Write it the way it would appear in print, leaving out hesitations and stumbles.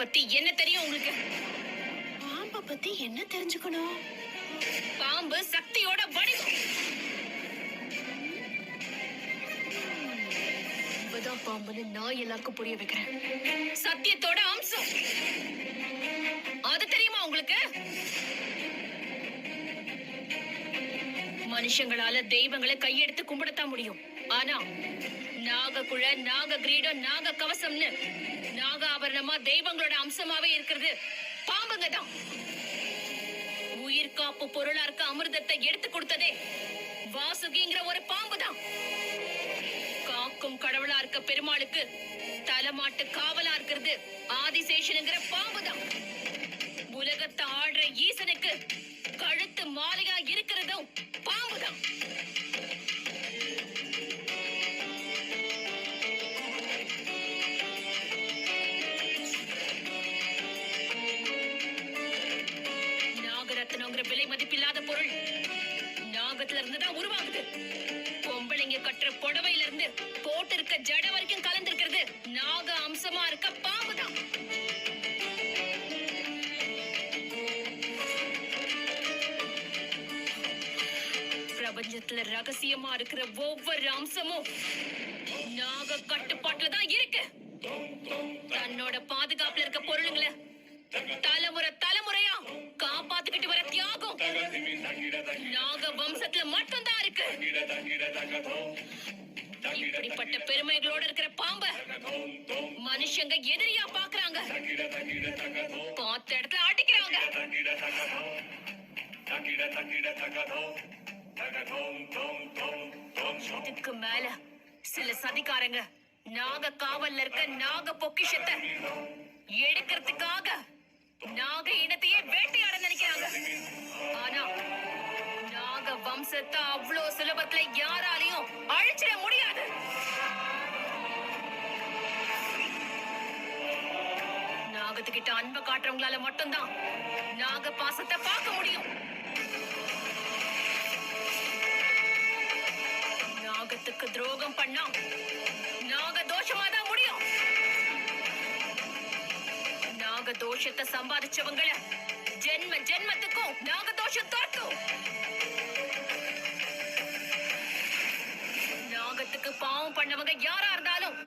பத்தி என்ன தெரியும் உங்களுக்கு? பாம்ப பத்தி என்ன தெரிஞ்சுக்கணும்? பாம்பு சக்தியோட வடிவம். இப்பதான் பாம்புன்னு நான் எல்லாருக்கும் புரிய வைக்கிறேன். சத்தியத்தோட அம்சம். அது தெரியுமா உங்களுக்கு? மனுஷங்களால தெய்வங்களை கையெடுத்து கும்பிடத்தான் முடியும். ஆனா நாகக்குழ, நாக கிரீடம், நாக கவசம்னு நாக ஆபரணமா தெய்வங்களோட அம்சமாவே இருக்கிறது பாம்புங்க தான். உயிர் காப்பு பொருளா இருக்க அமிர்தத்தை எடுத்து கொடுத்ததே வாசுகிங்கிற ஒரு பாம்பு தான். காக்கும் கடவுளா இருக்க பெருமாளுக்கு தலைமாட்டு காவலா இருக்கிறது ஆதிசேஷனுங்கிற பாம்பு தான். உலகத்தை ஆடுற ஈசனுக்கு கழுத்து மாலையா இருக்கிறதும் பாம்பு தான். நாகரத்னங்கிற விலை மதிப்பில்லாத பொருள் நாகத்துல இருந்து தான் உருவாகுது. பொம்பளைங்க கட்டுற புடவையில இருந்து போட்டு இருக்க ஜட வரைக்கும் கலந்திருக்கிறது நாக அம்சமா இருக்க பாம்பு தான். பிரபஞ்சத்துல ரகசியமா இருக்கிற ஒவ்வொரு அம்சமும் நாக கட்டுப்பாட்டுல தான் இருக்கு. தன்னோட பாதுகாப்புல இருக்க பொருளுங்களை தலைமுறை தலைமுறையா காப்பாத்துக்கிட்டு வர தியாகம் நாக வம்சத்துல மட்டும்தான் இருக்கு. இப்படிப்பட்ட பெருமைகளோட இருக்கிற பாம்ப மனுஷங்க எதிரியா பாக்குறாங்க, பார்த்த இடத்துல ஆட்டிக்கிறாங்க. இதுக்கு மேல சில சதிகாரங்க நாக காவல்ல இருக்க நாக பொக்கிஷத்தை எடுக்கிறதுக்காக நாக இனத்தையே வேட்டையாட நினைக்கிறாங்க. ஆனா நாக வம்சத்தை அவ்வளவு சுலபத்துல யாராலையும் அழிச்சிட முடியாது. நாகத்துக்கிட்ட அன்பை காட்டுறவங்களால மட்டும்தான் நாக பாசத்தை பார்க்க முடியும். நாகத்துக்கு துரோகம் பண்ணா நாக தோஷமா தான் முடியும். நாக தோஷத்தை சம்பாதிச்சவங்கள ஜென்ம ஜென்மத்துக்கும் நாக தோஷம் தோற்கும். நாகத்துக்கு பாவம் பண்ணவங்க யாரா இருந்தாலும்